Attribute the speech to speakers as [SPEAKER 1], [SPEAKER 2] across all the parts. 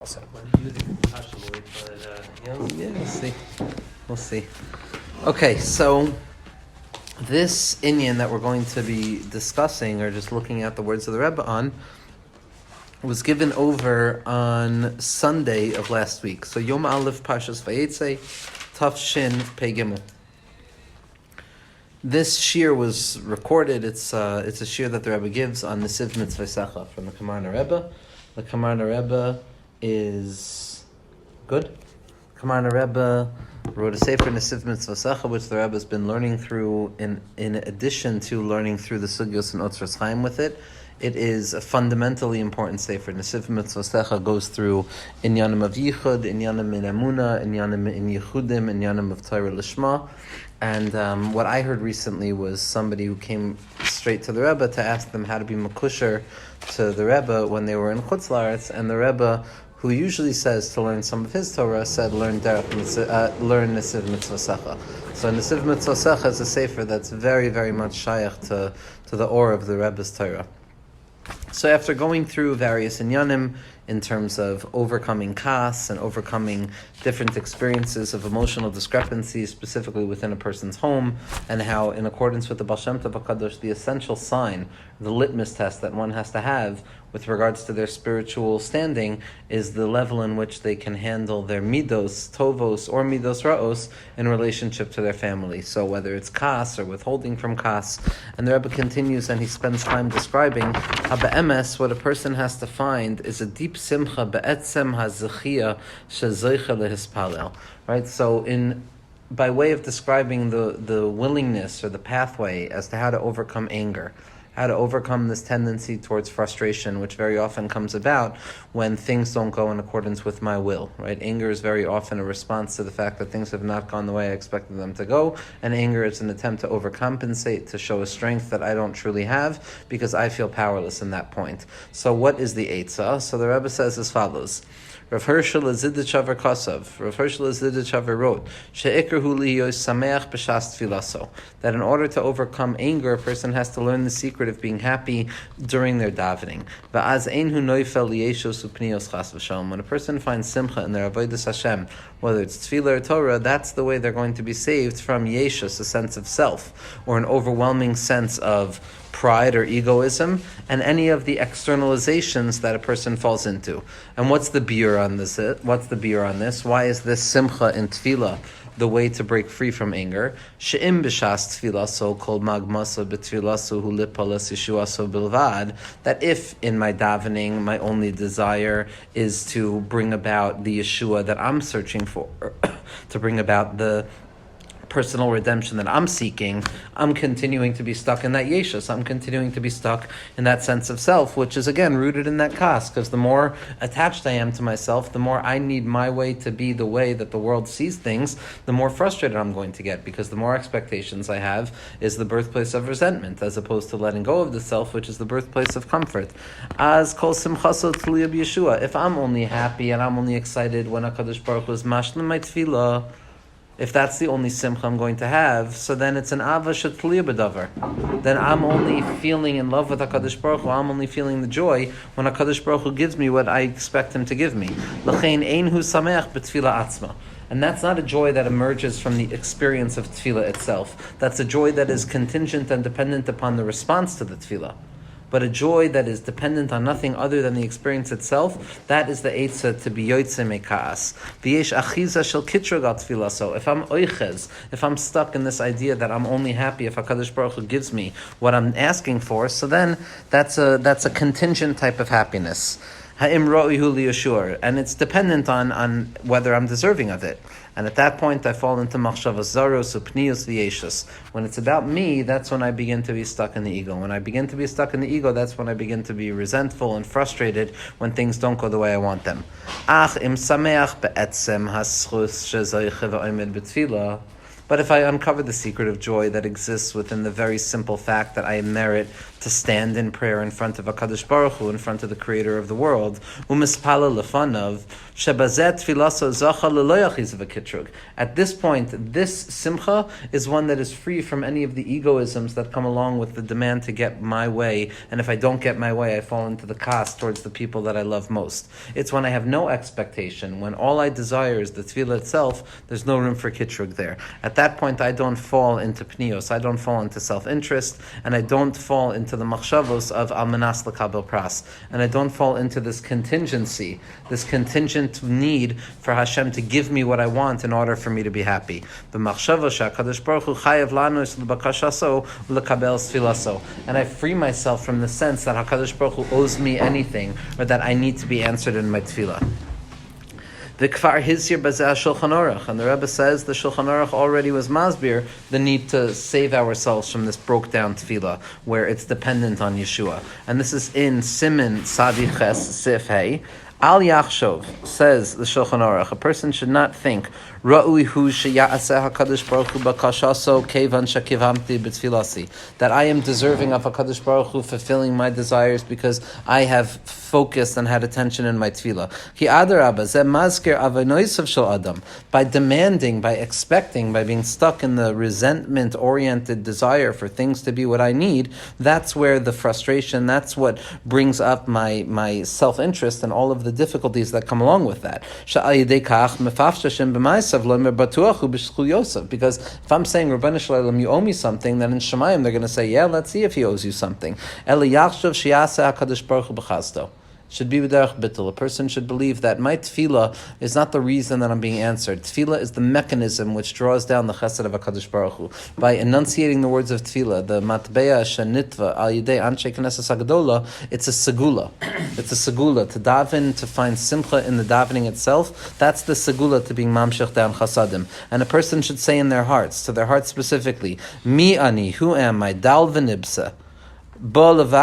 [SPEAKER 1] So.
[SPEAKER 2] Yeah, we'll see. Okay, so this inyan that we're going to be discussing, or just looking at the words of the Rebbe on, was given over on Sunday of last week. So Yom Aleph Pashas Vayetze, Taf Shin Pei Gimel. This shir was recorded. It's a shir that the Rebbe gives on the Siv Mitzvah Secha from the Kamarna Rebbe. The Kamarna Rebbe is good. Kamarna Rebbe wrote a sefer Nesiv Mitzvah Secha, which the Rebbe has been learning through in addition to learning through the Sugyos and Otzros Chaim with it. It is a fundamentally important sefer. Nesiv Mitzvah Secha goes through Inyanim of Yichud, Inyanim in Emunah, Inyanim in Yichudim, Inyanim of Torah Lishma. And what I heard recently was somebody who came straight to the Rebbe to ask them how to be makusher to the Rebbe when they were in Chutz La'aretz, and the Rebbe, who usually says to learn some of his Torah, said learn Nesiv Mitzvah Secha. So Nesiv Mitzvah Secha is a sefer that's very, very much shayach to the or of the Rebbe's Torah. So after going through various inyanim in terms of overcoming kas and overcoming different experiences of emotional discrepancies, specifically within a person's home, and how, in accordance with the Baal Shem Tov HaKadosh, the essential sign, the litmus test that one has to have with regards to their spiritual standing is the level in which they can handle their midos, tovos, or midos ra'os in relationship to their family. So whether it's kas or withholding from kas. And the Rebbe continues and he spends time describing how be'emes, what a person has to find is a deep simcha be'etzem hazichia shezoicha lehispalel. Right? So by way of describing the willingness or the pathway as to how to overcome anger, how to overcome this tendency towards frustration, which very often comes about when things don't go in accordance with my will, right? Anger is very often a response to the fact that things have not gone the way I expected them to go, and anger is an attempt to overcompensate, to show a strength that I don't truly have, because I feel powerless in that point. So what is the Eitzah? So the Rebbe says as follows. Rav Hershel Aziditchaver Kosav. Rav Hershel Aziditchaver wrote, "She'ikruhu liyos sameach b'shas tfilaso." That in order to overcome anger, a person has to learn the secret of being happy during their davening. Va'az einhu noifel liyeshos upnios chas v'shalom. When a person finds simcha in their avodas Hashem, whether it's tefillah or Torah, that's the way they're going to be saved from yeshus, a sense of self, or an overwhelming sense of pride or egoism, and any of the externalizations that a person falls into. And what's the biur on this? Why is this simcha in tefillah the way to break free from anger? She'im b'shas tefillah, so called magmasa b'tfilasu hu lipalas yeshuaso bilvad. That if in my davening my only desire is to bring about the Yeshua that I'm searching for, to bring about the personal redemption that I'm seeking, I'm continuing to be stuck in that yeshus. I'm continuing to be stuck in that sense of self, which is again rooted in that kas, because the more attached I am to myself, the more I need my way to be the way that the world sees things, the more frustrated I'm going to get, because the more expectations I have is the birthplace of resentment, as opposed to letting go of the self, which is the birthplace of comfort. As kol simchaso tliya b'Yeshua. If I'm only happy and I'm only excited when HaKadosh Baruch Hu is mashlim my tefillah, if that's the only simcha I'm going to have, so then it's an ava shetliya b'davar. Then I'm only feeling in love with HaKadosh Baruch Hu, I'm only feeling the joy when HaKadosh Baruch Hu gives me what I expect Him to give me. L'chein einhu sameach b'tefillah atzma. And that's not a joy that emerges from the experience of tefillah itself. That's a joy that is contingent and dependent upon the response to the tefillah. But a joy that is dependent on nothing other than the experience itself, that is the eitzah to be yoytze mekaas. V'yesh achiza shel kitra gal tefillah. So if I'm oichez, if I'm stuck in this idea that I'm only happy if HaKadosh Baruch Hu gives me what I'm asking for, so then that's a contingent type of happiness. Ha'im ro'ihu liyashur, and it's dependent on whether I'm deserving of it. And at that point, I fall into machshavas zaros upnius v'yeshus. When it's about me, that's when I begin to be stuck in the ego. When I begin to be stuck in the ego, that's when I begin to be resentful and frustrated when things don't go the way I want them. Ach im sameach be'etzem haschus shezoiche v'omed b'tfilah. But if I uncover the secret of joy that exists within the very simple fact that I merit to stand in prayer in front of HaKadosh Baruch Hu, in front of the Creator of the world, u'mispala lefanav, At this point, this simcha is one that is free from any of the egoisms that come along with the demand to get my way, and if I don't get my way, I fall into the kas towards the people that I love most. It's when I have no expectation, when all I desire is the tefillah itself, there's no room for kitrug there. At that point, I don't fall into pnios, I don't fall into self-interest, and I don't fall into the machshavos of almanas l'kabel pras, and I don't fall into this contingency, this contingent need for Hashem to give me what I want in order for me to be happy. The machshava she'HaKadosh Baruch Hu chayav lanu es l'bakashaso l'kabel sfilaso, and I free myself from the sense that HaKadosh Baruch Hu owes me anything, or that I need to be answered in my tefillah. The Kfar Hizir Bazeh Shulchan Aruch, and the Rebbe says the Shulchan Aruch already was masbir the need to save ourselves from this broke down tefillah where it's dependent on Yeshua, and this is in Siman Tzadi Ches Sif Hey. Al Yachshov, says the Shulchan Aruch, a person should not think Ra'ui hu sheya'aseh HaKadosh Baruch Hu b'kashaso kevan shekivamti b'tfilasi, that I am deserving of HaKadosh Baruch Hu fulfilling my desires because I have focused and had attention in my tefillah. Ki adarabba zeh mazkir avanoisav shel adam, by demanding, by expecting, by being stuck in the resentment-oriented desire for things to be what I need, that's where the frustration, that's what brings up my self-interest and all of the difficulties that come along with that. Because if I'm saying, Rabbanu Shalom, you owe me something, then in Shemayim they're going to say, yeah, let's see if he owes you something. Should be b'derech bittul. A person should believe that my tefillah is not the reason that I'm being answered. Tefillah is the mechanism which draws down the chesed of HaKadosh Baruch Hu. By enunciating the words of tefillah, the matbeya shenitva al yidei anshe knesses hagadola, it's a segula. It's a segula. To daven, to find simcha in the davening itself, that's the segula to being mamshech down chasadim. And a person should say in their hearts, to their hearts specifically, mi ani, who am I, dal v'nibsa. Who am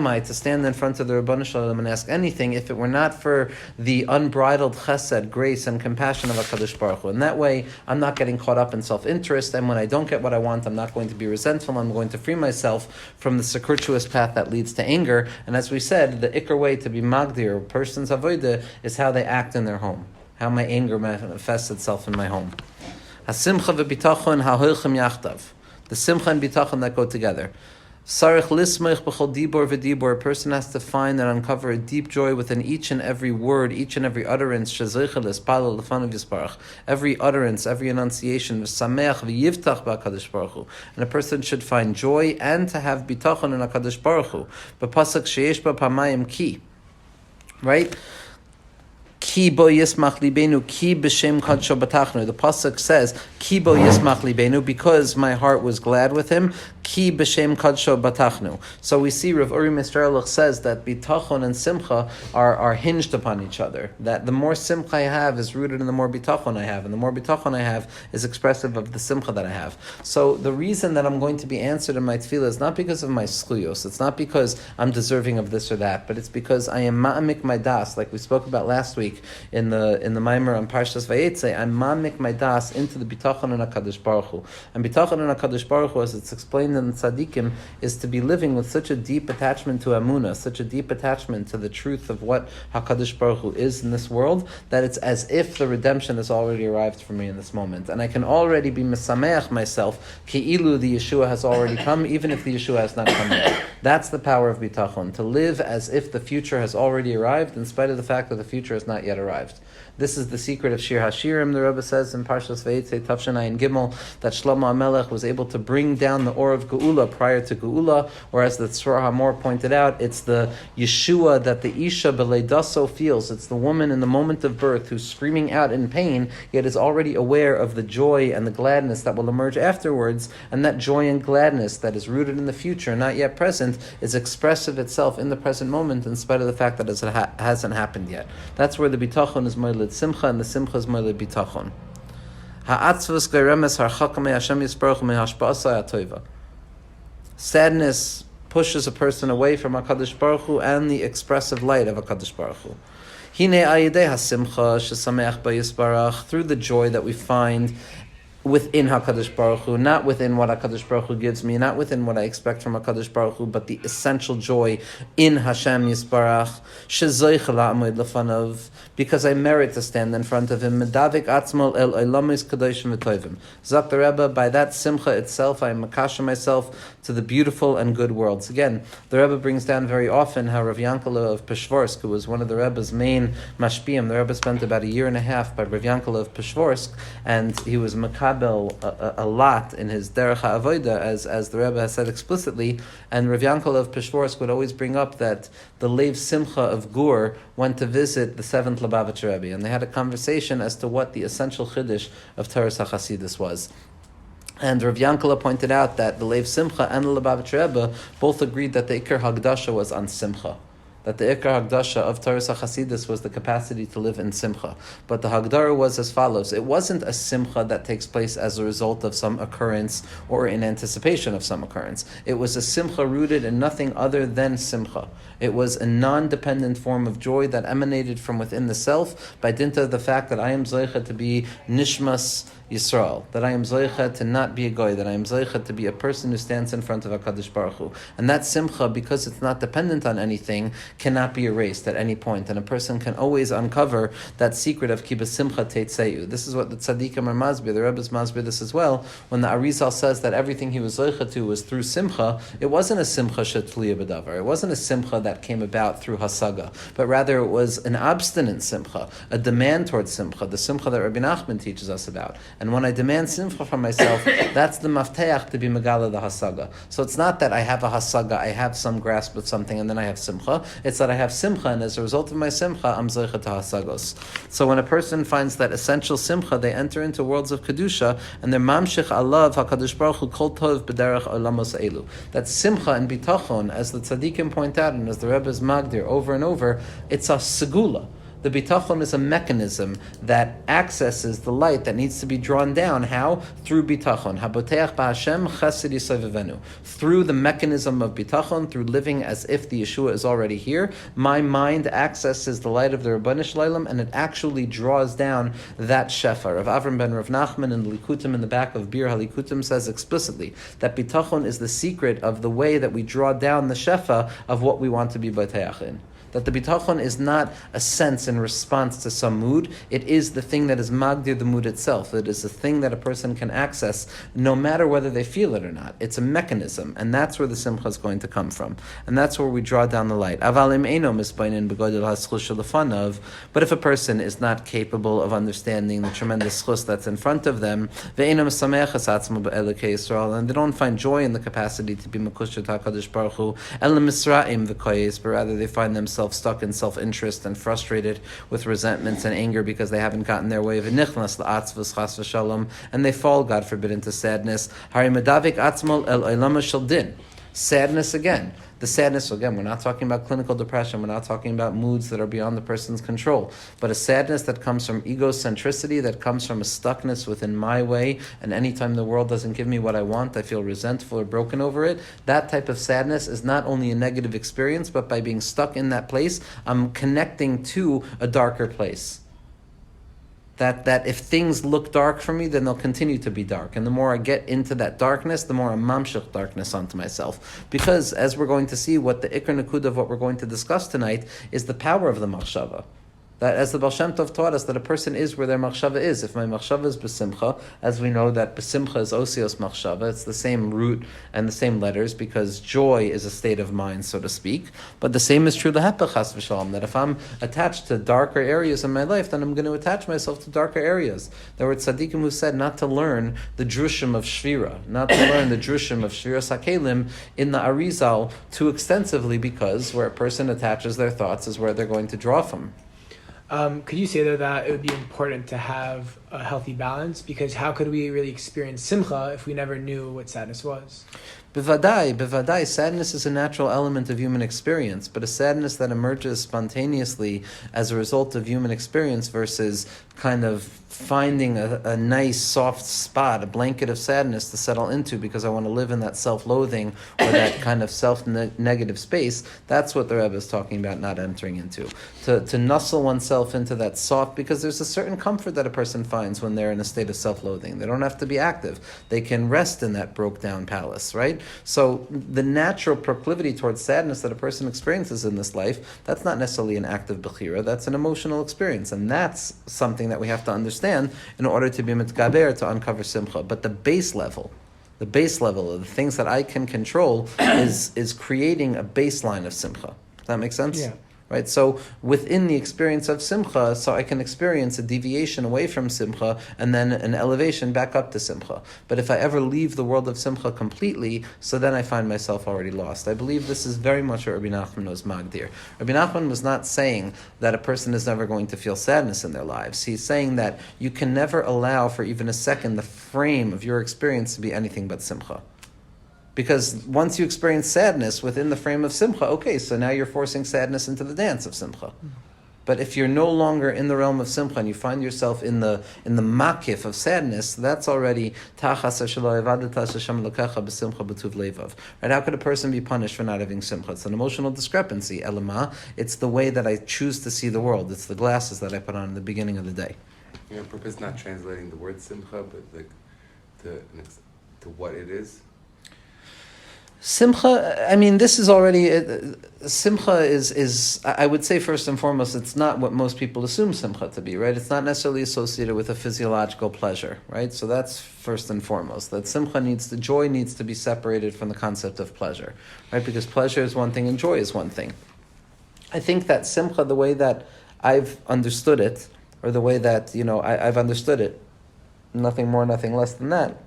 [SPEAKER 2] I to stand in front of the Rabbanu Shalom and ask anything if it were not for the unbridled chesed, grace, and compassion of HaKadosh Baruch Hu? And that way, I'm not getting caught up in self-interest, and when I don't get what I want, I'm not going to be resentful, I'm going to free myself from the circuitous path that leads to anger. And as we said, the ikar way to be magdir, a person's avodah, is how they act in their home, how my anger manifests itself in my home. Ha-simcha v'bitachon ha-hoichem yachtav. The simcha and bitachon that go together. Sarich lismich b'chol dibor v'dibor. A person has to find and uncover a deep joy within each and every word, each and every utterance. Shezoicha l'spalel l'fanav yisparach. Every utterance, every enunciation. V'sameach v'yivtach b'HaKadosh Baruch Hu. And a person should find joy and to have bitachon in HaKadosh Baruch Hu. B'pasuk sheyesh ba pamayim ki. Right? Ki bo yismach libenu, ki b'shem kadsho batachnu. The pasuk says, ki bo yismach libenu, because my heart was glad with him. Ki b'shem kadsho batachnu. So we see Rav Uri Mistrelach says that bitachon and simcha are hinged upon each other. That the more simcha I have is rooted in the more bitachon I have, and the more bitachon I have is expressive of the simcha that I have. So the reason that I'm going to be answered in my tefillah is not because of my schuyos. It's not because I'm deserving of this or that, but it's because I am ma'amik my das, like we spoke about last week in the Maimer on Parshas Vayetze. I'm ma'amik my das into the bitachon and HaKadosh Baruch Hu. And bitachon and HaKadosh Baruch Hu, as it's explained in the tzadikim, is to be living with such a deep attachment to Amunah, such a deep attachment to the truth of what HaKadosh Baruch Hu is in this world, that it's as if the redemption has already arrived for me in this moment. And I can already be mesameach myself, ki'ilu the Yeshua has already come, even if the Yeshua has not come yet. That's the power of bitachon, to live as if the future has already arrived, in spite of the fact that the future has not yet arrived. This is the secret of Shir HaShirim, the Rebbe says in Parshas Vayetze Tavshin Ayin Gimel, that Shlomo HaMelech was able to bring down the Or of Geula prior to Geula, whereas the Tzur HaMor pointed out, it's the Yeshua that the Isha B'leidaso feels. It's the woman in the moment of birth who's screaming out in pain, yet is already aware of the joy and the gladness that will emerge afterwards, and that joy and gladness that is rooted in the future, not yet present, is expressive itself in the present moment, in spite of the fact that it hasn't happened yet. That's where the bitachon is moiled simcha, and the simcha is moiled bitachon. Ha'atzvus geremes harchaka me Hashem yisparach me hashpa'asai ha'toiva. Sadness pushes a person away from HaKadosh Baruch Hu and the expressive light of HaKadosh Baruch Hu. Hine ayidei hasimcha shesameach ba'yisparach, through the joy that we find within HaKadosh Baruch Hu, not within what HaKadosh Baruch Hu gives me, not within what I expect from HaKadosh Baruch Hu, but the essential joy in Hashem Yisbarach, shezoich la'amoid lefanav, because I merit to stand in front of Him. Medavik atzmol el olamis kadoshim v'toivim. Zak the Rebbe, by that simcha itself, I am makasha myself to the beautiful and good worlds. Again, the Rebbe brings down very often how Rav Yankala of Peshvorsk, who was one of the Rebbe's main mashpiyim, the Rebbe spent about 1.5 years by Rav Yankala of Peshvorsk, and he was makabel a lot in his derech ha'avoda, as the Rebbe has said explicitly. And Rav Yankala of Peshvorsk would always bring up that the Lev Simcha of Gur went to visit the 7th Lubavitcher Rebbe, and they had a conversation as to what the essential chiddush of Toras HaChasidus was. And Rav Yankala pointed out that the Lev Simcha and the Lubavitcher Rebbe both agreed that the Ikar Hagdasha was on Simcha. That the Ikar Hagdasha of Toras HaChasidus was the capacity to live in Simcha. But the Hagdara was as follows. It wasn't a Simcha that takes place as a result of some occurrence or in anticipation of some occurrence. It was a Simcha rooted in nothing other than Simcha. It was a non-dependent form of joy that emanated from within the self by dint of the fact that I am Zoicha to be Nishmas Yisrael, that I am Zoicha to not be a goy, that I am Zoicha to be a person who stands in front of HaKadosh Baruch Hu. And that Simcha, because it's not dependent on anything, cannot be erased at any point, and a person can always uncover that secret of Kibbutz Simcha Teitzeyu. This is what the tzaddikim are masbir, the Rebbe's masbir this as well. When the Arizal says that everything he was Zoicha to was through Simcha, it wasn't a Simcha shetliya b'davar, it wasn't a Simcha that came about through Hasaga, but rather it was an abstinent Simcha, a demand towards Simcha, the Simcha that Rabbi Nachman teaches us about. And when I demand Simcha from myself, that's the mafteach to be megala the Hasaga. So it's not that I have a Hasaga, I have some grasp of something, and then I have Simcha. It's that I have Simcha, and as a result of my Simcha, I'm Zoicha to Hasagos. So when a person finds that essential Simcha, they enter into worlds of Kedusha, and they're mamshich alav HaKadosh Baruch Hu kol tov b'derech olamos elu. That Simcha and Bitachon, as the tzaddikim point out, and as the Rebbe's magdir over and over, it's a segula. The bitachon is a mechanism that accesses the light that needs to be drawn down. How? Through bitachon. Haboteach ba'Hashem chesed yisavivenu. Through the mechanism of bitachon, through living as if the Yeshua is already here, my mind accesses the light of the Rabbanu Shalom, and it actually draws down that shefa. Rav Avram ben Rav Nachman in the Likutim in the back of Bir HaLikutim says explicitly that bitachon is the secret of the way that we draw down the shefa of what we want to be bateach in. That the bitachon is not a sense in response to some mood. It is the thing that is magdir the mood itself. It is a thing that a person can access no matter whether they feel it or not. It's a mechanism, and that's where the simcha is going to come from. And that's where we draw down the light. But if a person is not capable of understanding the tremendous chus that's in front of them, and they don't find joy in the capacity to be makushat HaKadosh Baruch Hu, but rather they find themselves stuck in self-interest and frustrated with resentments and anger because they haven't gotten their way of nichnas la'atzvus chas v'shalom, and they fall, God forbid, into sadness. Hari medavik atzmol el olam shel din. Sadness again. The sadness, again, we're not talking about clinical depression, we're not talking about moods that are beyond the person's control, but a sadness that comes from egocentricity, that comes from a stuckness within my way, and anytime the world doesn't give me what I want, I feel resentful or broken over it. That type of sadness is not only a negative experience, but by being stuck in that place, I'm connecting to a darker place. That if things look dark for me, then they'll continue to be dark. And the more I get into that darkness, the more I mamshich darkness onto myself. Because, as we're going to see, what the ikar nakud of what we're going to discuss tonight is the power of the machshava. That, as the Baal Shem Tov taught us, that a person is where their machshava is. If my machshava is besimcha, as we know that besimcha is osios machshava, it's the same root and the same letters, because joy is a state of mind, so to speak. But the same is true lahepech chas v'shalom, that if I'm attached to darker areas in my life, then I'm going to attach myself to darker areas. There were tzaddikim who said not to learn the drushim of shvira, not to learn the drushim of shvira sakelim in the Arizal too extensively, because where a person attaches their thoughts is where they're going to draw from.
[SPEAKER 1] Could you say, though, that it would be important to have a healthy balance? Because how could we really experience simcha if we never knew what sadness was?
[SPEAKER 2] Bevadai, sadness is a natural element of human experience, but a sadness that emerges spontaneously as a result of human experience versus kind of finding a nice soft spot, a blanket of sadness to settle into because I want to live in that self-loathing or that kind of self-negative space, that's what the Rebbe is talking about not entering into. To nuzzle oneself into that soft, because there's a certain comfort that a person finds minds when they're in a state of self-loathing. They don't have to be active. They can rest in that broke-down palace, right? So the natural proclivity towards sadness that a person experiences in this life, that's not necessarily an active bechira, that's an emotional experience. And that's something that we have to understand in order to be mitgaber, to uncover simcha. But the base level of the things that I can control is creating a baseline of simcha. Does that make sense?
[SPEAKER 1] Yeah.
[SPEAKER 2] Right? So within the experience of simcha, so I can experience a deviation away from simcha and then an elevation back up to simcha. But if I ever leave the world of simcha completely, so then I find myself already lost. I believe this is very much what Rabbi Nachman was magdir. Rabbi Nachman was not saying that a person is never going to feel sadness in their lives. He's saying that you can never allow for even a second the frame of your experience to be anything but simcha. Because once you experience sadness within the frame of simcha, okay, so now you're forcing sadness into the dance of simcha. But if you're no longer in the realm of simcha and you find yourself in the makif of sadness, that's already right? How could a person be punished for not having simcha? It's an emotional discrepancy. Elama, it's the way that I choose to see the world. It's the glasses that I put on in the beginning of the day.
[SPEAKER 3] You know, purpose not translating the word simcha, but like to what it is.
[SPEAKER 2] Simcha, I mean, this is already, simcha is, I would say first and foremost, it's not what most people assume simcha to be, right? It's not necessarily associated with a physiological pleasure, right? So that's first and foremost, that simcha joy needs to be separated from the concept of pleasure, right? Because pleasure is one thing and joy is one thing. I think that simcha, the way that I've understood it, or the way that, I've understood it, nothing more, nothing less than that,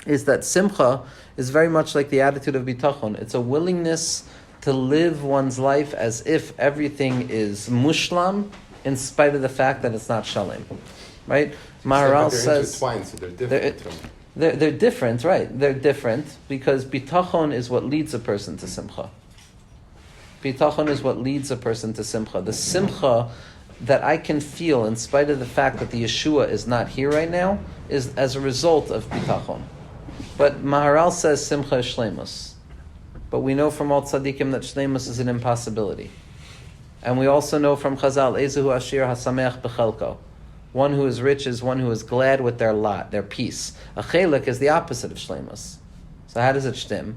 [SPEAKER 2] is that simcha is very much like the attitude of bitachon. It's a willingness to live one's life as if everything is mushlam, in spite of the fact that it's not shalem. Right? Maharal says
[SPEAKER 3] they're intertwined, so they're different.
[SPEAKER 2] They're different, right? They're different because bitachon is what leads a person to simcha. Bitachon is what leads a person to simcha. The simcha that I can feel in spite of the fact that the Yeshua is not here right now is as a result of bitachon. But Maharal says simcha is shleimus. But we know from all tzadikim that shleimus is an impossibility. And we also know from Chazal, Ezehu ashir hasameach bechelko. One who is rich is one who is glad with their lot, their peace. A chelik is the opposite of shleimus. So how does it shtim?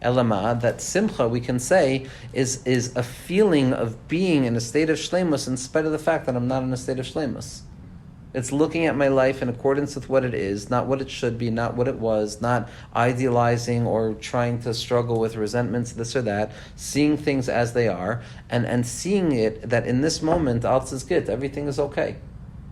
[SPEAKER 2] Elama, that simcha, we can say, is a feeling of being in a state of shleimus in spite of the fact that I'm not in a state of shleimus. It's looking at my life in accordance with what it is, not what it should be, not what it was, not idealizing or trying to struggle with resentments, this or that, seeing things as they are, and seeing it that in this moment, alles is good, everything is okay.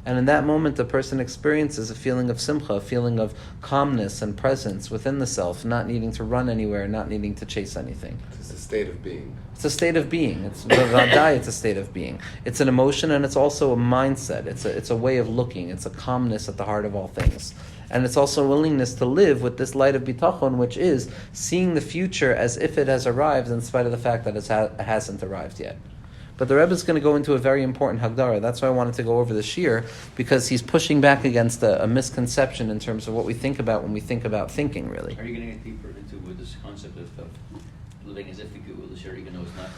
[SPEAKER 2] And in that moment, the person experiences a feeling of simcha, a feeling of calmness and presence within the self, not needing to run anywhere, not needing to chase anything.
[SPEAKER 3] It's a state of being.
[SPEAKER 2] It's a state of being. It's a state of being. It's an emotion and it's also a mindset. It's a way of looking. It's a calmness at the heart of all things. And it's also a willingness to live with this light of bitachon, which is seeing the future as if it has arrived in spite of the fact that it hasn't arrived yet. But the Rebbe is going to go into a very important Hagdara. That's why I wanted to go over this year, because he's pushing back against a misconception in terms of what we think about when we think about thinking, really.
[SPEAKER 4] Are you going to get deeper into with this concept of living as if the Gula is here, even though it's not?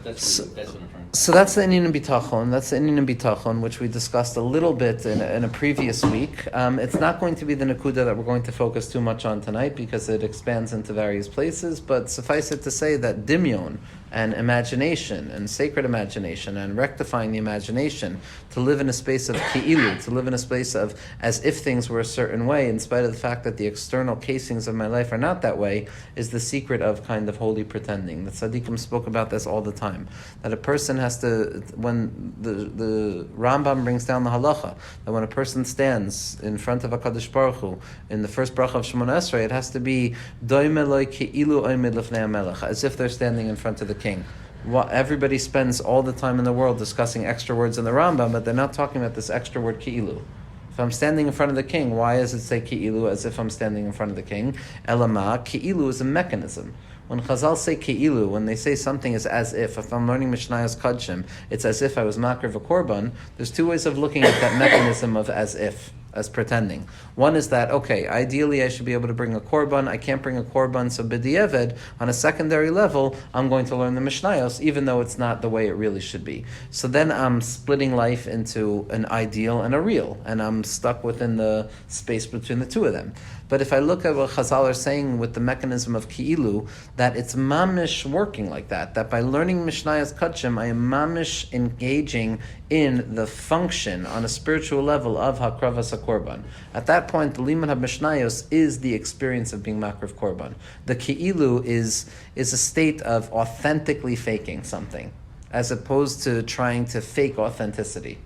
[SPEAKER 4] That's what I'm trying to.
[SPEAKER 2] So that's the Inyan Bitachon. That's the Inyan Bitachon, which we discussed a little bit in a previous week. It's not going to be the Nakuda that we're going to focus too much on tonight because it expands into various places, but suffice it to say that Dimyon and imagination and sacred imagination and rectifying the imagination to live in a space of ki'ilu, to live in a space of as if things were a certain way in spite of the fact that the external casings of my life are not that way, is the secret of kind of holy pretending. The tzaddikim spoke about this all the time, that a person has to, when the Rambam brings down the halacha, that when a person stands in front of HaKadosh Baruch Hu, in the first bracha of Shemona Esrei, it has to be doime lo ki'ilu oimid lefnei HaMelech, as if they're standing in front of the king. Well, everybody spends all the time in the world discussing extra words in the Rambam, but they're not talking about this extra word ki'ilu. If I'm standing in front of the king, why does it say ki'ilu as if I'm standing in front of the king? Elama, ki'ilu is a mechanism. When Chazal say ki'ilu, when they say something is as if I'm learning Mishnayos Kadshim, it's as if I was makriv a korban, there's two ways of looking at that mechanism of as if. as pretending. One is that, okay, ideally I should be able to bring a korban. I can't bring a korban, so b'di'evad, on a secondary level, I'm going to learn the Mishnayos, even though it's not the way it really should be. So then I'm splitting life into an ideal and a real, and I'm stuck within the space between the two of them. But if I look at what Chazal are saying with the mechanism of Ki'ilu, that it's mamish working like that by learning Mishnayos Kachim, I am mamish engaging in the function on a spiritual level of Hakravas HaKorban. At that point, the Limud HaMishnayos is the experience of being Makriv Korban. The Ki'ilu is a state of authentically faking something, as opposed to trying to fake authenticity.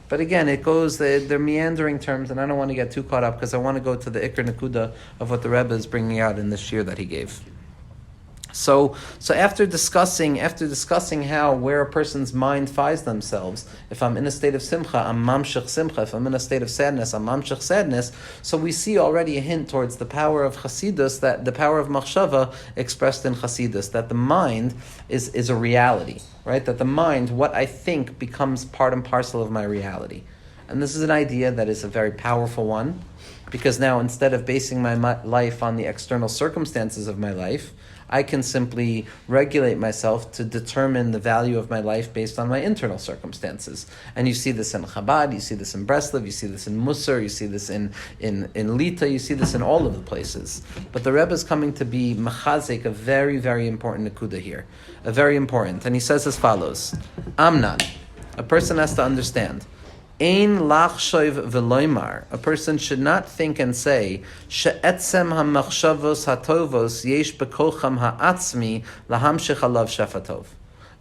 [SPEAKER 2] But again, it goes, they're meandering terms, and I don't want to get too caught up because I want to go to the Iker Nakuda of what the Rebbe is bringing out in this year that he gave. So after discussing where a person's mind finds themselves, if I'm in a state of simcha, I'm mamshech simcha. If I'm in a state of sadness, I'm mamshech sadness. So we see already a hint towards the power of Chasidus, that the power of machshava expressed in Chasidus, that the mind is a reality, right? That the mind, what I think, becomes part and parcel of my reality. And this is an idea that is a very powerful one, because now instead of basing my life on the external circumstances of my life, I can simply regulate myself to determine the value of my life based on my internal circumstances. And you see this in Chabad, you see this in Breslov, you see this in Musar, you see this in Lita, you see this in all of the places. But the Rebbe is coming to be machazek, a very, very important nekuda here. A very important. And he says as follows, Amnan, a person has to understand, Ein lachshoiv v'loimar. A person should not think and say she'etzem hamachshavos hatovos yesh bekocham ha'atzmi lahamshich alav shefatov.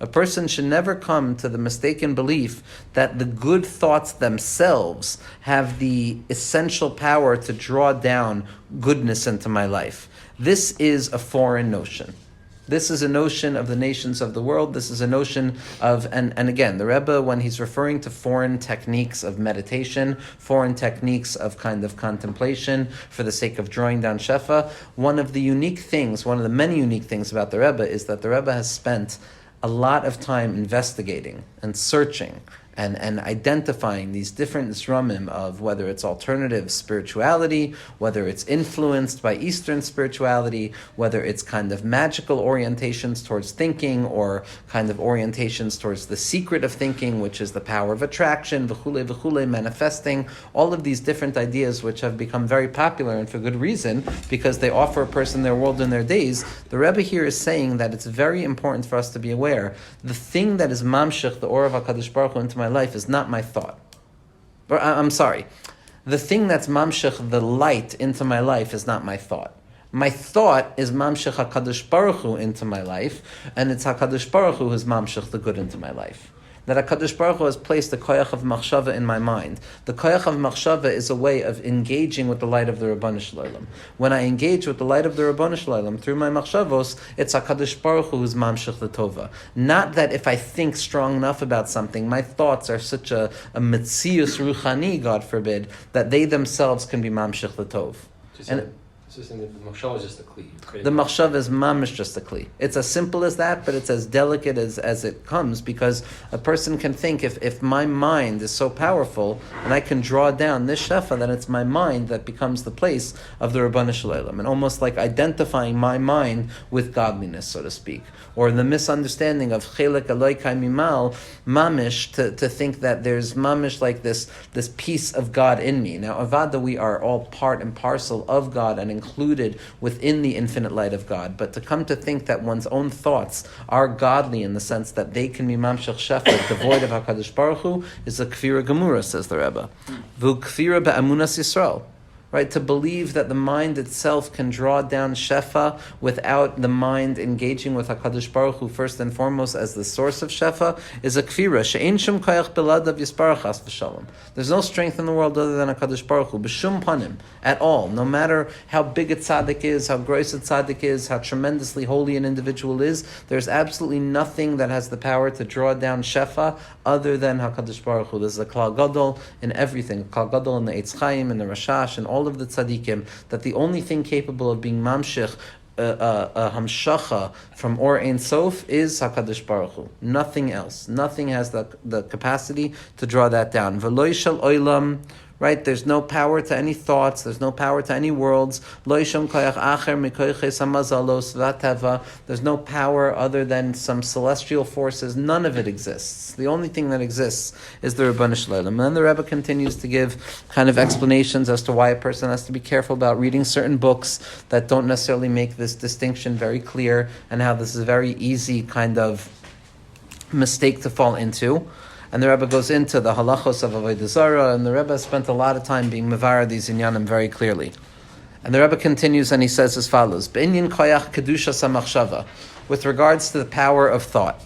[SPEAKER 2] A person should never come to the mistaken belief that the good thoughts themselves have the essential power to draw down goodness into my life. This is a foreign notion. This is a notion of the nations of the world. This is a notion of, and again, the Rebbe, when he's referring to foreign techniques of meditation, foreign techniques of kind of contemplation for the sake of drawing down Shefa, one of the many unique things about the Rebbe is that the Rebbe has spent a lot of time investigating and searching and identifying these different zramim of whether it's alternative spirituality, whether it's influenced by Eastern spirituality, whether it's kind of magical orientations towards thinking or kind of orientations towards the secret of thinking, which is the power of attraction, v'chule, manifesting, all of these different ideas which have become very popular and for good reason because they offer a person their world and their days. The Rebbe here is saying that it's very important for us to be aware the thing that is mamshech, the Or of HaKadosh Baruch Hu into my life is not my thought. I'm sorry. The thing that's mamshech, the light into my life, is not my thought. My thought is mamshech HaKadosh Baruch Hu into my life, and it's HaKadosh Baruch Hu who's mamshech the good into my life. That HaKadosh Baruch Hu has placed the koyach of machshava in my mind. The koyach of machshava is a way of engaging with the light of the Rabbanu Shalom. When I engage with the light of the Rabbanu Shalom through my machshavos, it's HaKadosh Baruch Hu who's mamshech the tova. Not that if I think strong enough about something, my thoughts are such a metzius ruchani, God forbid, that they themselves can be mamshech the tov.
[SPEAKER 5] So saying that the machshava is just a kli.
[SPEAKER 2] The machshava is mamish just a kli. It's as simple as that, but it's as delicate as it comes, because a person can think if my mind is so powerful and I can draw down this shefa, then it's my mind that becomes the place of the Rabbanu Shalom, and almost like identifying my mind with godliness, so to speak, or the misunderstanding of chelek elokai mimal mamish to think that there's mamish like this piece of God in me. Now, avada, we are all part and parcel of God and included within the infinite light of God. But to come to think that one's own thoughts are godly in the sense that they can be mamshech shefa, devoid of HaKadosh Baruch Hu, is a kfira gemura, says the Rebbe. V'u kfira be'amunas Yisrael. Right, to believe that the mind itself can draw down shefa without the mind engaging with HaKadosh Baruch Hu first and foremost as the source of shefa is a kfira. She'ein shum koyach beladav yisparach chas v'shalom. There's no strength in the world other than HaKadosh Baruch Hu, b'shum panim, at all. No matter how big a tzadik is, how gross a tzadik is, how tremendously holy an individual is, there's absolutely nothing that has the power to draw down shefa other than HaKadosh Baruch Hu. There's a klal gadol in everything, klal gadol in the Eitz Chaim, in the Rashash, and all of the tzaddikim, that the only thing capable of being mamshich, hamshacha from Or Ein Sof is HaKadosh Baruch Hu. Nothing else. Nothing has the capacity to draw that down. V'lo yishal oilam right? There's no power to any thoughts. There's no power to any worlds. There's no power other than some celestial forces. None of it exists. The only thing that exists is the Ribono Shel Olam. And then the Rebbe continues to give kind of explanations as to why a person has to be careful about reading certain books that don't necessarily make this distinction very clear, and how this is a very easy kind of mistake to fall into. And the Rebbe goes into the halachos of Avodah Zarah, and the Rebbe spent a lot of time being mevarah these inyanim very clearly. And the Rebbe continues and he says as follows: B'inyan koyach kedusha samachshava, with regards to the power of thought.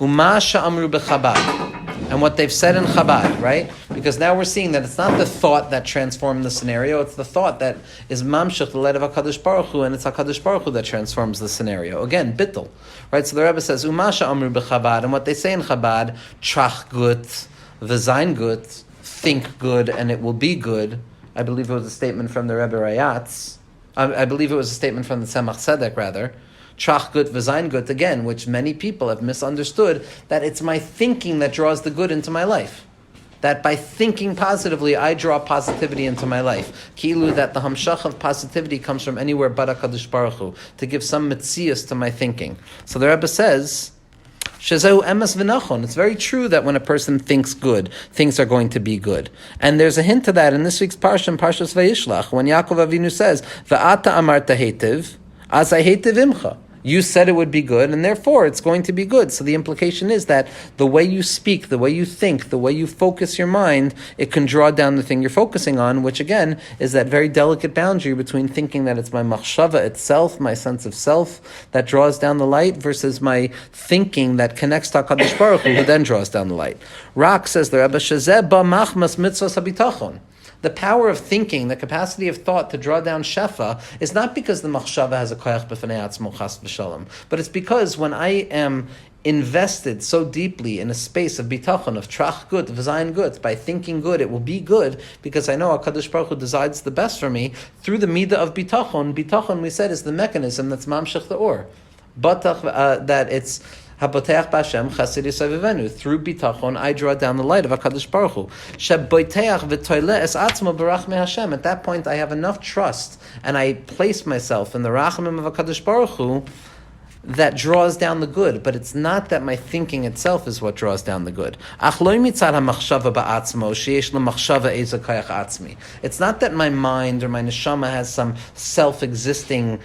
[SPEAKER 2] Uma sha'amru b'Chabad, and what they've said in Chabad, right? Because now we're seeing that it's not the thought that transformed the scenario, it's the thought that is mamshech, the light of HaKadosh Baruch Hu, and it's HaKadosh Baruch Hu that transforms the scenario. Again, bittul, right? So the Rebbe says, Uma sha'amru b'Chabad, and what they say in Chabad, trach gut, v'zayin gut, think good, and it will be good. I believe it was a statement from the Rebbe Rayatz. I believe it was a statement from the Tzemach Tzedek, rather. Trach gut v'zayin gut, again, which many people have misunderstood, that it's my thinking that draws the good into my life. That by thinking positively, I draw positivity into my life. Kilu, that the hamshach of positivity comes from anywhere but HaKadosh Baruch Hu, to give some mitzias to my thinking. So the Rebbe says, Shezehu emes v'nachon. It's very true that when a person thinks good, things are going to be good. And there's a hint to that in this week's Parsha, Parshas Vayishlach, when Yaakov Avinu says, V'ata amarta hetiv, as I hetiv imcha. You said it would be good, and therefore it's going to be good. So the implication is that the way you speak, the way you think, the way you focus your mind, it can draw down the thing you're focusing on, which again is that very delicate boundary between thinking that it's my machshava itself, my sense of self, that draws down the light, versus my thinking that connects to HaKadosh Baruch Hu, who then draws down the light. Rak, says the Rebbe, Shezeh ba machmas mitzvos habitachon. The power of thinking, the capacity of thought to draw down shefa, is not because the machshava has a koyach b'fnei atzmo chas v'shalom, but it's because when I am invested so deeply in a space of bitachon, of trach gut, v'zayin gut, by thinking good, it will be good, because I know HaKadosh Baruch Hu decides the best for me, through the midah of bitachon. Bitachon, we said, is the mechanism that's mamshech the or. Batach, that it's Haboteach b'Hashem chesed yisavivenu. Through bitachon, I draw down the light of HaKadosh Baruch Hu. Sheboiteach v'toile es atzmo barachmei Hashem. At that point, I have enough trust, and I place myself in the rachamim of HaKadosh Baruch Hu that draws down the good. But it's not that my thinking itself is what draws down the good. Ach lo mitzad hamachshava ba'atzmo sheyesh lemachshava eza koyach atzmi. It's not that my mind or my neshama has some self-existing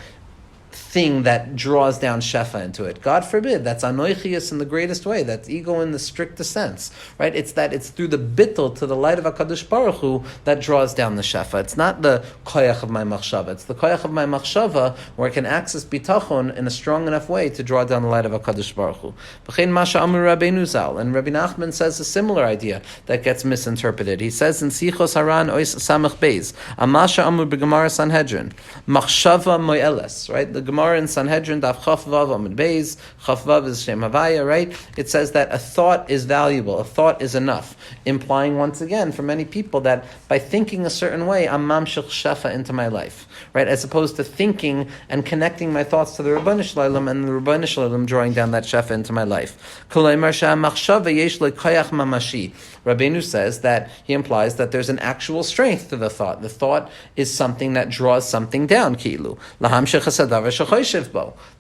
[SPEAKER 2] thing that draws down shefa into it. God forbid. That's anoichius in the greatest way. That's ego in the strictest sense, right? It's that it's through the bittul to the light of HaKadosh Baruch Hu that draws down the shefa. It's not the koyach of my machshava. It's the koyach of my machshava where I can access bitachon in a strong enough way to draw down the light of HaKadosh Baruch Hu. V'chein masha amru Rabbeinu Zal, and Rabbi Nachman says a similar idea that gets misinterpreted. He says in Sichos Haran Ois Samach Beis, Amasha amru b'Gemara Sanhedrin, machshava moyeles, right? The Gemara in Sanhedrin, Daf Chaf Vav Amud Beis, Chaf Vav is Shem Havaya, right? It says that a thought is valuable, a thought is enough, implying once again for many people that by thinking a certain way, I'm mamshich shefa into my life, right? As opposed to thinking and connecting my thoughts to the Ribono Shel Olam, and the Ribono Shel Olam drawing down that shefa into my life. Rabbeinu says that he implies that there's an actual strength to the thought. The thought is something that draws something down, kilu.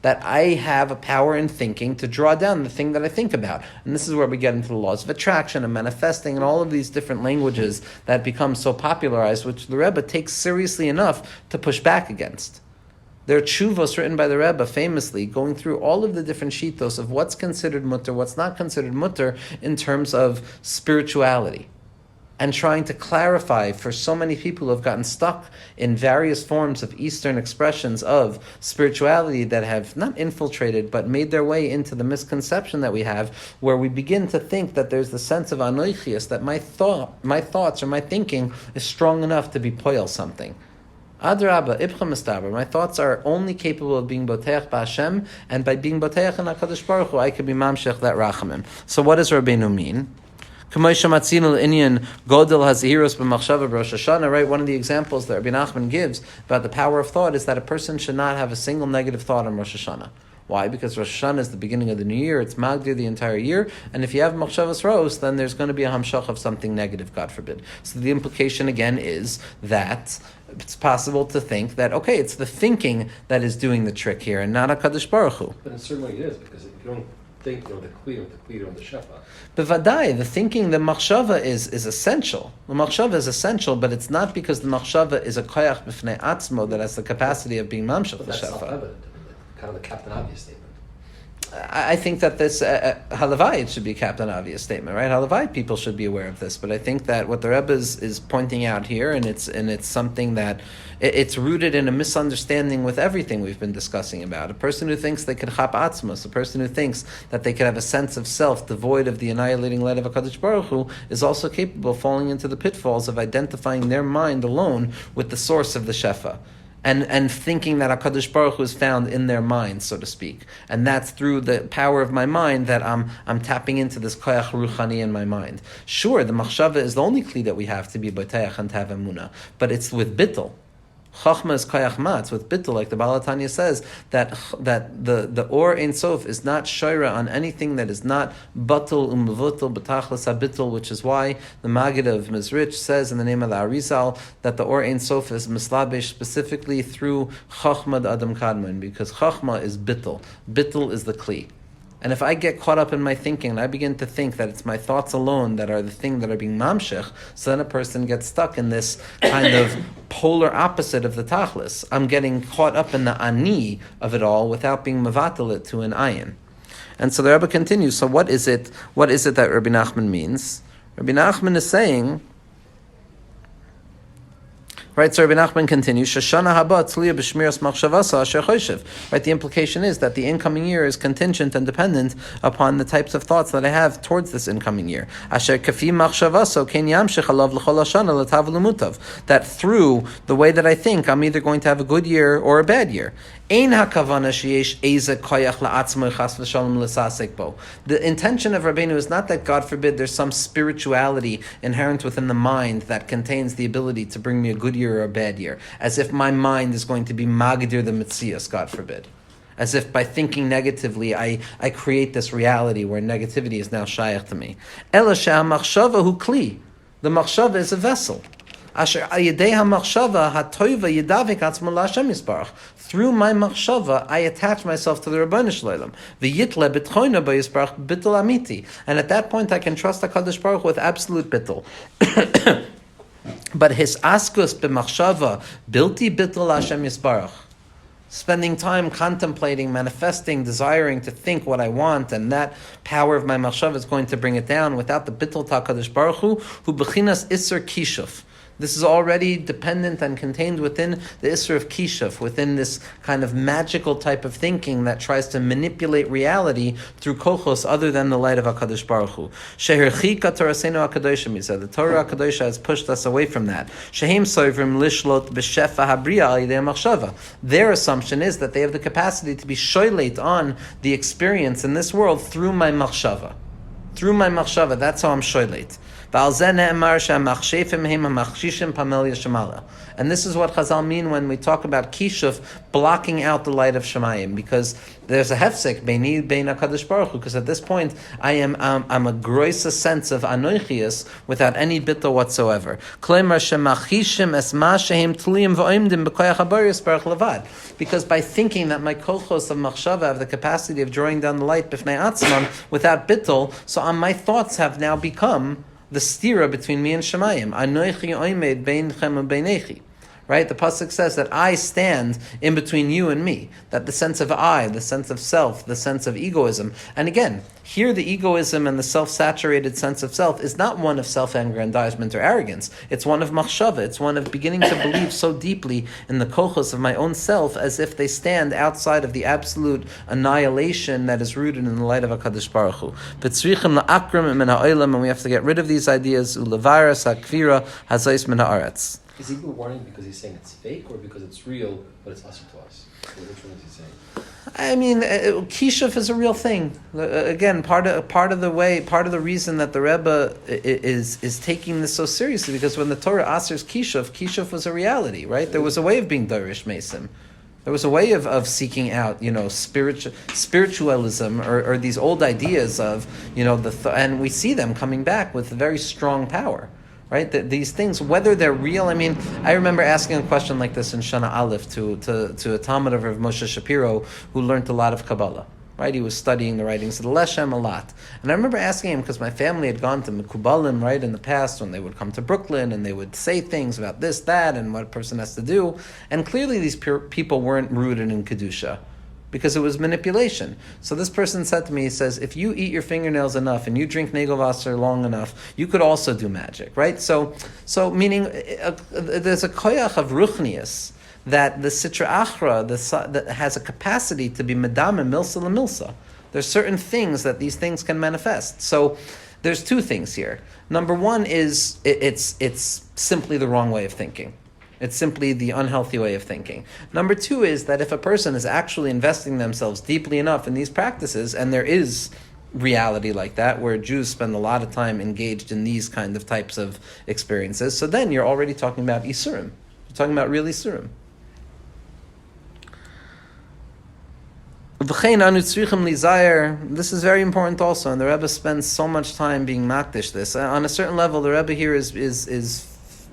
[SPEAKER 2] That I have a power in thinking to draw down the thing that I think about. And this is where we get into the laws of attraction and manifesting and all of these different languages that become so popularized, which the Rebbe takes seriously enough to push back against. There are tshuvos written by the Rebbe famously going through all of the different shitos of what's considered mutter, what's not considered mutter in terms of spirituality, and trying to clarify for so many people who have gotten stuck in various forms of Eastern expressions of spirituality that have not infiltrated but made their way into the misconception that we have, where we begin to think that there's the sense of anoichias, that my thoughts or my thinking is strong enough to be poil something. Adrabba, ibcha mistaber. My thoughts are only capable of being boteach b'Hashem, and by being boteach in HaKadosh Baruch Hu, I can be mamshech that rachamim. So what does Rabbeinu mean? Right, one of the examples that Rabbi Nachman gives about the power of thought is that a person should not have a single negative thought on Rosh Hashanah. Why? Because Rosh Hashanah is the beginning of the new year. It's Magdir the entire year. And if you have Machshavas Ros, then there's going to be a Hamshach of something negative, God forbid. So the implication again is that it's possible to think that, okay, it's the thinking that is doing the trick here and not HaKadosh Baruch Hu.
[SPEAKER 5] But in a certain way it is, because if you don't think, the Kli or the Shefa.
[SPEAKER 2] But Vadai, the thinking, the Machshava is essential. The Machshava is essential, but it's not because the Machshava is a Koyach B'fnei Atzmo that has the capacity of being Mamshach
[SPEAKER 5] But
[SPEAKER 2] the
[SPEAKER 5] that's
[SPEAKER 2] Shefa.
[SPEAKER 5] self-evident. Kind of the Captain Obvious statement.
[SPEAKER 2] I think that this Halavai, it should be a Captain Obvious statement, right? Halavai people should be aware of this, but I think that what the Rebbe is pointing out here, and it's something that it's rooted in a misunderstanding with everything we've been discussing about. A person who thinks they can chap atzmos, a person who thinks that they can have a sense of self devoid of the annihilating light of HaKadosh Baruch Hu, is also capable of falling into the pitfalls of identifying their mind alone with the source of the Shefa. And thinking that HaKadosh Baruch Hu is found in their mind, so to speak. And that's through the power of my mind that I'm tapping into this koyach ruchani in my mind. Sure, the machshava is the only kli that we have to be boteach and to have emunah, but it's with bittul. Chachma is koyach matz with bittul, like the Baal HaTanya says, that the or ein sof is not shoira on anything that is not batul umvutul b'tachlis habittul, which is why the Maggid of Mizrich says in the name of the Arizal that the or ein sof is mislabesh specifically through chachma adam kadmon, because chachma is bittul. Bittul is the kli. And if I get caught up in my thinking and I begin to think that it's my thoughts alone that are the thing that are being mamshech, so then a person gets stuck in this kind of polar opposite of the tachlis. I'm getting caught up in the ani of it all without being mavatal it to an ayin. And so the Rebbe continues, so what is it that Rabbi Nachman means? Rabbi Nachman is saying, right, so Rabbi Nachman continues, Shoshana haba tzliya b'shmiras machshavasa asher choshev. Right, the implication is that the incoming year is contingent and dependent upon the types of thoughts that I have towards this incoming year. Asher kafi machshavaso ken yamshich alav l'chol hashana l'tav l'mutav. That through the way that I think, I'm either going to have a good year or a bad year. Ein hakavana sheyesh eze koyach la'atzmo chas v'shalom l'sasek bo. The intention of Rabbeinu is not that, God forbid, there's some spirituality inherent within the mind that contains the ability to bring me a good year or a bad year, as if my mind is going to be magdir the mitzias, God forbid. As if by thinking negatively, I create this reality where negativity is now shayach to me. Ela she'hamachshava hu kli. The machshava is a vessel. Asher ayidei hamachshava hatoiva yidavik atzmo la'Hashem yisbarach. Through my machshava, I attach myself to the Rebbeinu Shalom. V'yitle b'tchoina b'yisbarach bittul amiti. And at that point, I can trust HaKadosh Baruch Hu with absolute bittul. But his askus b'machshava bilti bittul Hashem yisbarach. Spending time contemplating, manifesting, desiring to think what I want, and that power of my machshava is going to bring it down without the bittul HaKadosh Baruch Hu bechinas iser kishuf. This is already dependent and contained within the Isra of Kishuf, within this kind of magical type of thinking that tries to manipulate reality through kochos other than the light of HaKadosh Baruch Hu. Sheherchika Torasenu HaKadoshim, he said. The Torah HaKadosh has pushed us away from that. Shehem soivrim lishlot b'shefa habriya al yidei machshava. Their assumption is that they have the capacity to be shoylate on the experience in this world through my machshava. Through my machshava, that's how I'm shoylate. And this is what Chazal mean when we talk about Kishuf blocking out the light of Shemayim, because there's a hefsek beini bein HaKadosh Baruch Hu, because at this point I'm a groisa sense of anoichias without any bittul whatsoever. Because by thinking that my kochos of machshava have the capacity of drawing down the light b'fnei atzman without bittul, so my thoughts have now become the stira between me and Shemayim. Anoichi oimed beinchem ubeinechi. Right? The pasuk says that I stand in between you and me. That the sense of I, the sense of self, the sense of egoism. And again, here the egoism and the self-saturated sense of self is not one of self-aggrandizement or arrogance. It's one of machshava. It's one of beginning to believe so deeply in the kochos of my own self as if they stand outside of the absolute annihilation that is rooted in the light of HaKadosh Baruch Hu. And we have to get rid of these ideas. Ulevaras hakvira hazais min haaretz.
[SPEAKER 5] Is he warning because he's saying it's fake, or because it's real but it's usher to us? Which one is he saying?
[SPEAKER 2] I mean, kishuf is a real thing. Again, part of the reason that the Rebbe is taking this so seriously, because when the Torah asers kishuf was a reality, right? There was a way of being darish mesim. There was a way of seeking out, spiritualism or these old ideas of, and we see them coming back with very strong power, right? These things, whether they're real. I mean, I remember asking a question like this in Shana Aleph to a Talmud of Rav Moshe Shapiro, who learned a lot of Kabbalah. Right, he was studying the writings of the Leshem a lot, and I remember asking him because my family had gone to Mekubalim right in the past when they would come to Brooklyn and they would say things about this, that, and what a person has to do, and clearly these people weren't rooted in kedusha, because it was manipulation. So this person said to me, he says, if you eat your fingernails enough and you drink Negelwasser long enough, you could also do magic, right? So meaning there's a koyach of ruchnius, that the Sitra Achra that has a capacity to be medame milsa lemilsa. There's certain things that these things can manifest. So there's two things here. Number one is it's simply the wrong way of thinking. It's simply the unhealthy way of thinking. Number two is that if a person is actually investing themselves deeply enough in these practices, and there is reality like that, where Jews spend a lot of time engaged in these kind of types of experiences, so then you're already talking about Isurim. You're talking about real Isurim. This is very important also, and the Rebbe spends so much time being makdish this. On a certain level, the Rebbe here is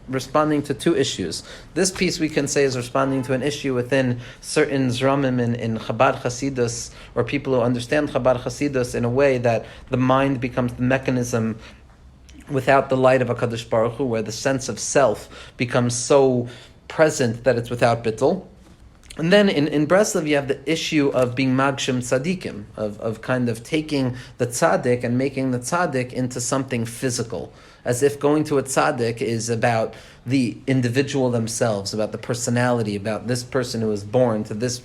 [SPEAKER 2] responding to two issues. This piece we can say is responding to an issue within certain zramim in Chabad Hasidus, or people who understand Chabad Hasidus in a way that the mind becomes the mechanism without the light of HaKadosh Baruch Hu, where the sense of self becomes so present that it's without bittul. And then in Breslov, you have the issue of being magshim tzadikim, of kind of taking the tzadik and making the tzadik into something physical, as if going to a tzadik is about the individual themselves, about the personality, about this person who was born to this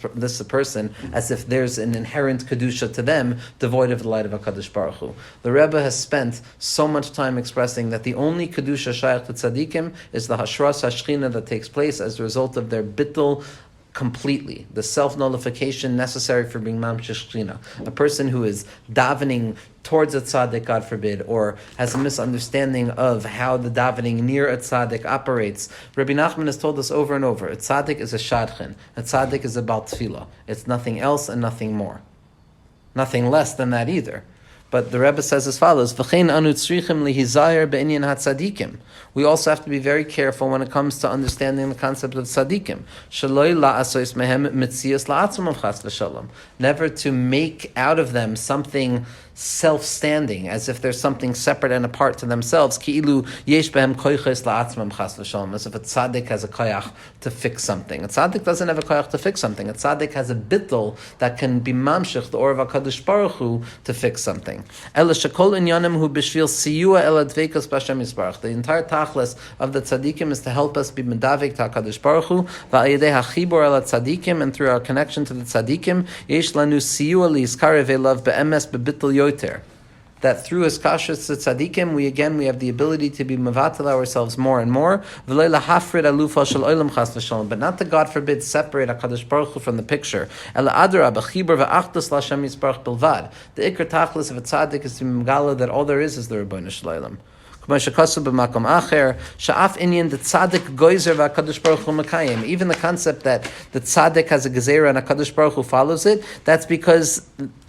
[SPEAKER 2] person, as if there's an inherent kedusha to them, devoid of the light of HaKadosh Baruch Hu. The Rebbe has spent so much time expressing that the only kedusha shaykh to tzadikim is the hashras hashchina that takes place as a result of their bittul completely, the self-nullification necessary for being mamshech shchina. A person who is davening towards a tzaddik, God forbid, or has a misunderstanding of how the davening near a tzaddik operates. Rabbi Nachman has told us over and over, a tzaddik is a shadchan, a tzaddik is a bal tefillah. It's nothing else and nothing more. Nothing less than that either. But the Rebbe says as follows, V'chein anu tzrichim lihizayer be'inyan hatzadikim. We also have to be very careful when it comes to understanding the concept of tzadikim. Shaloi la'asois mehem mitzias la'atzum chas v'shalom. Never to make out of them something self-standing, as if there's something separate and apart to themselves. Ki'ilu yesh behem koiches la'atzmam chas v'shalom. As if a tzaddik has a koyach to fix something. A tzaddik doesn't have a koyach to fix something. A tzaddik has a bittul that can be mamshich, the or of HaKadosh Baruch Hu, to fix something. Ela shekol inyanim hu b'shvil siyua ela dveikas b'Hashem Yisbarach. The entire tachlis of the tzaddikim is to help us be medavik to HaKadosh Baruch Hu, va'ayidei hachibor ela tzaddikim, and through our connection to the tzaddikim, yesh lanu siyua li'izkare ve'lav be'emes be'bittul yoter. That through his kashrus to tzaddikim, we have the ability to be mevatel ourselves more and more. But not to, God forbid, separate HaKadosh Baruch Hu from the picture. The ikar tachlis of a tzaddik is to megala that all there is the Rebbeinu Shalom. Even the concept that the tzaddik has a gezerah and HaKadosh Baruch Hu follows it, that's because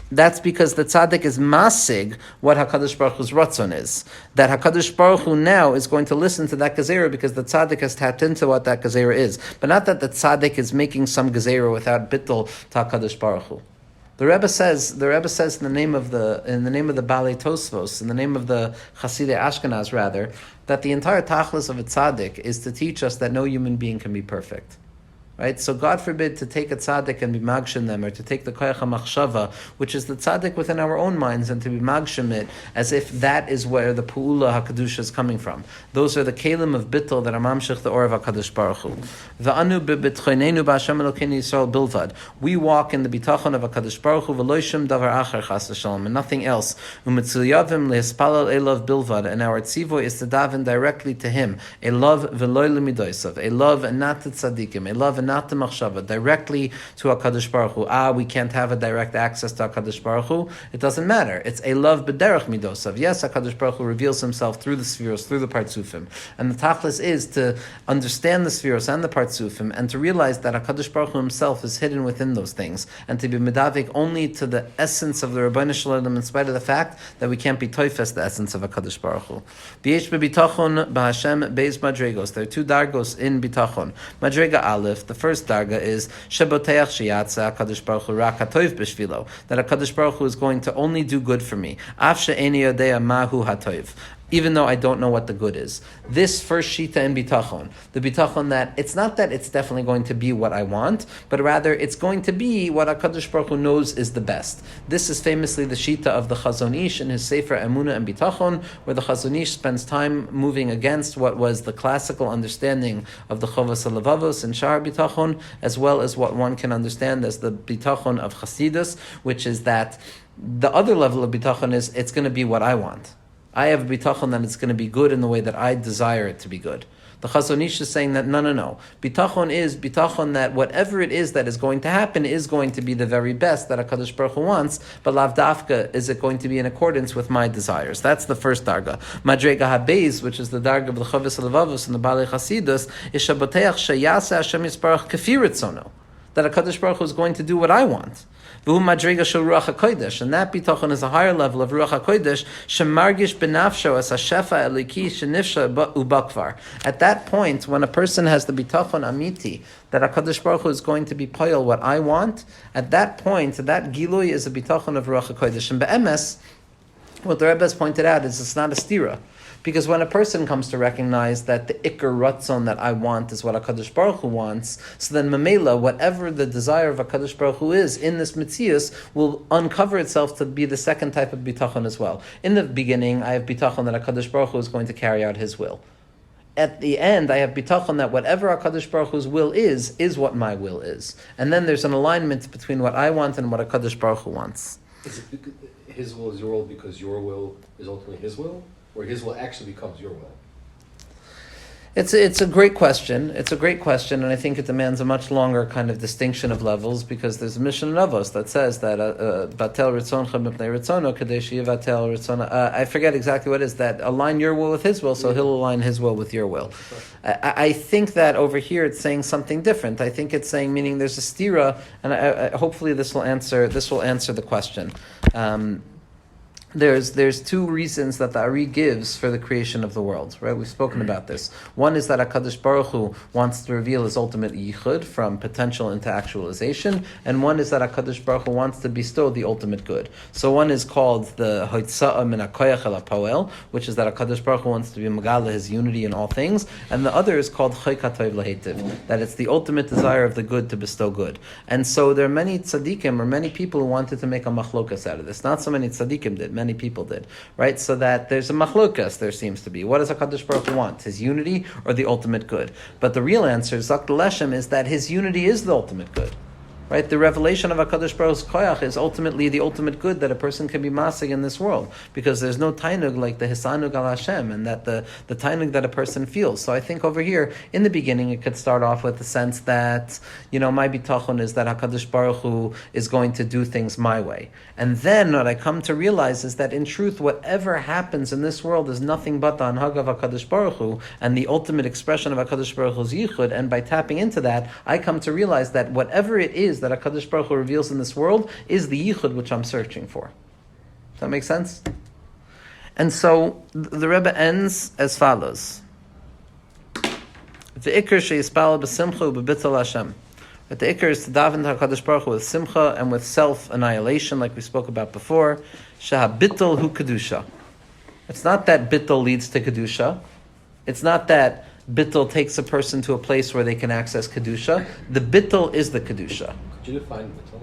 [SPEAKER 2] the tzaddik is masig what HaKadosh Baruch Hu's ratzon is. That HaKadosh Baruch Hu now is going to listen to that gezerah because the tzaddik has tapped into what that gezerah is. But not that the tzaddik is making some gezerah without bittul to HaKadosh Baruch Hu. The Rebbe says in the name of the Balei Tosfos, in the name of the Chasidei Ashkenaz rather, that the entire tachlis of a tzaddik is to teach us that no human being can be perfect. Right? So God forbid to take a tzaddik and be magshem them, or to take the koyach machshava, which is the tzaddik within our own minds, and to be magshem it as if that is where the pu'ula HaKadosh is coming from. Those are the kelim of bittul that are mamshech the or of HaKadosh Baruch Hu. V'anu b'bitchoneinu b'Hashem Elokeinu Yisrael bilvad. We walk in the bitachon of HaKadosh Baruch Hu v'lo shum davar acher chas v'shalom, and nothing else. U'mitzilyavim lehispalal elav bilvad, and our tzivoy is to daven directly to Him. A love v'loy lemidosav, a love and not to tzaddikim, a love and and not the machshava, directly to HaKadosh Baruch Hu. We can't have a direct access to HaKadosh Baruch Hu. It doesn't matter. It's a love b'derech midosav. Yes, HaKadosh Baruch Hu reveals himself through the spheros, through the partzufim. And the tachlis is to understand the spheros and the partzufim and to realize that HaKadosh Baruch Hu himself is hidden within those things and to be medavik only to the essence of the Rebbeinu Shalom in spite of the fact that we can't be toifes the essence of HaKadosh Baruch Hu. B'yesh b'bitachon b'Hashem beis madregos. There are two dargos in bitachon. Madrega Aleph, the first darga is sheboteach sheyatza HaKadosh Baruch Hu rak hatoiv b'shvilo, that HaKadosh Baruch Hu is going to only do good for me. Af she'eni yodea mahu hatoiv, even though I don't know what the good is. This first shita in bitachon, the bitachon that it's not that it's definitely going to be what I want, but rather it's going to be what HaKadosh Baruch Hu knows is the best. This is famously the shita of the Chazon Ish in his Sefer Emunah and Bitachon, where the Chazon Ish spends time moving against what was the classical understanding of the Chovas HaLevavos and Shar Bitachon, as well as what one can understand as the bitachon of Chasidus, which is that the other level of bitachon is it's going to be what I want. I have a bitachon that it's going to be good in the way that I desire it to be good. The Chazon Ish is saying that no. Bitachon is bitachon that whatever it is that is going to happen is going to be the very best that HaKadosh Baruch Hu wants, but lav dafka is it going to be in accordance with my desires. That's the first darga. Madrega HaBeis, which is the darga of the Chovas HaLevavos and the Balei Chasidus, is shaboteach sheyasa Hashem Yisparach kefi ritzono, that HaKadosh Baruch Hu is going to do what I want. V'hu madrega shel Ruach HaKodesh, and that bitachon is a higher level of Ruach HaKodesh, shemargish benafsho as hashefa eliki shenifsha ubakvar. At that point, when a person has the bitachon amiti, that HaKadosh Baruch Hu is going to be poyel what I want, at that point, that gilui is a bitachon of Ruach HaKodesh. And be'emes, what the Rebbe has pointed out is it's not a stira. Because when a person comes to recognize that the ikar ratzon that I want is what HaKadosh Baruch Hu wants, so then mamela, whatever the desire of HaKadosh Baruch Hu is in this mitzias, will uncover itself to be the second type of bitachon as well. In the beginning, I have bitachon that HaKadosh Baruch Hu is going to carry out His will. At the end, I have bitachon that whatever HaKadosh Baruch Hu's will is what my will is. And then there's an alignment between what I want and what HaKadosh Baruch Hu wants.
[SPEAKER 5] Is it His will is your will because your will is ultimately His will? Or His will actually becomes your will?
[SPEAKER 2] It's a great question. It's a great question, and I think it demands a much longer kind of distinction of levels, because there's a mission in Avos that says that batel ritzoncha mipnei ritzono kadesh yivatel ritzona. I forget exactly what it is, that align your will with His will, so He'll align His will with your will. I think that over here it's saying something different. I think it's saying, meaning there's a stira, and hopefully this will answer the question. There's two reasons that the Ari gives for the creation of the world, right? We've spoken about this. One is that HaKadosh Baruch Hu wants to reveal His ultimate yichud from potential into actualization, and one is that HaKadosh Baruch Hu wants to bestow the ultimate good. So one is called the Hoitza'a min HaKoyach el HaPoel, which is that HaKadosh Baruch Hu wants to be Megala His unity in all things, and the other is called Choik HaTov L'Hetiv, that it's the ultimate desire of the good to bestow good. And so there are many tzadikim, or many people who wanted to make a machlokas out of this. Not so many tzadikim did, many people did, right? So that there's a machlokas, there seems to be. What does HaKadosh Baruch Hu want? His unity or the ultimate good? But the real answer, Zak Leshem, is that His unity is the ultimate good. Right? The revelation of HaKadosh Baruch Hu's koyach is ultimately the ultimate good that a person can be masig in this world, because there's no tainug like the hisanug al Hashem, and that the tainug that a person feels. So I think over here, in the beginning, it could start off with the sense that, my bitachon is that HaKadosh Baruch Hu is going to do things my way. And then what I come to realize is that in truth, whatever happens in this world is nothing but the anhag of HaKadosh Baruch Hu, and the ultimate expression of HaKadosh Baruch Hu's yichud, and by tapping into that, I come to realize that whatever it is that HaKadosh Baruch Hu reveals in this world is the yichud which I'm searching for. Does that make sense? And so the Rebbe ends as follows: The ikar sheyispal b'simcha u'b'bittul Hashem. But the ikar is to daven to HaKadosh Baruch Hu with simcha and with self-annihilation, like we spoke about before. Shehabittul hu kedusha. It's not that bittul leads to kedusha. It's not that bittul takes a person to a place where they can access kedusha. The bittul is the kedusha.
[SPEAKER 5] Could you define bittul?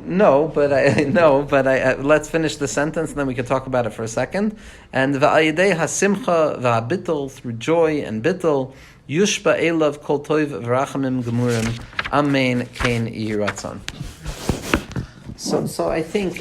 [SPEAKER 2] No, but let's finish the sentence and then we can talk about it for a second. And va'ayidei hasimcha va'bittul, through joy and bittul, yushba elav kol toiv v'rachamim gemurim, amen kein yiratzon. So I think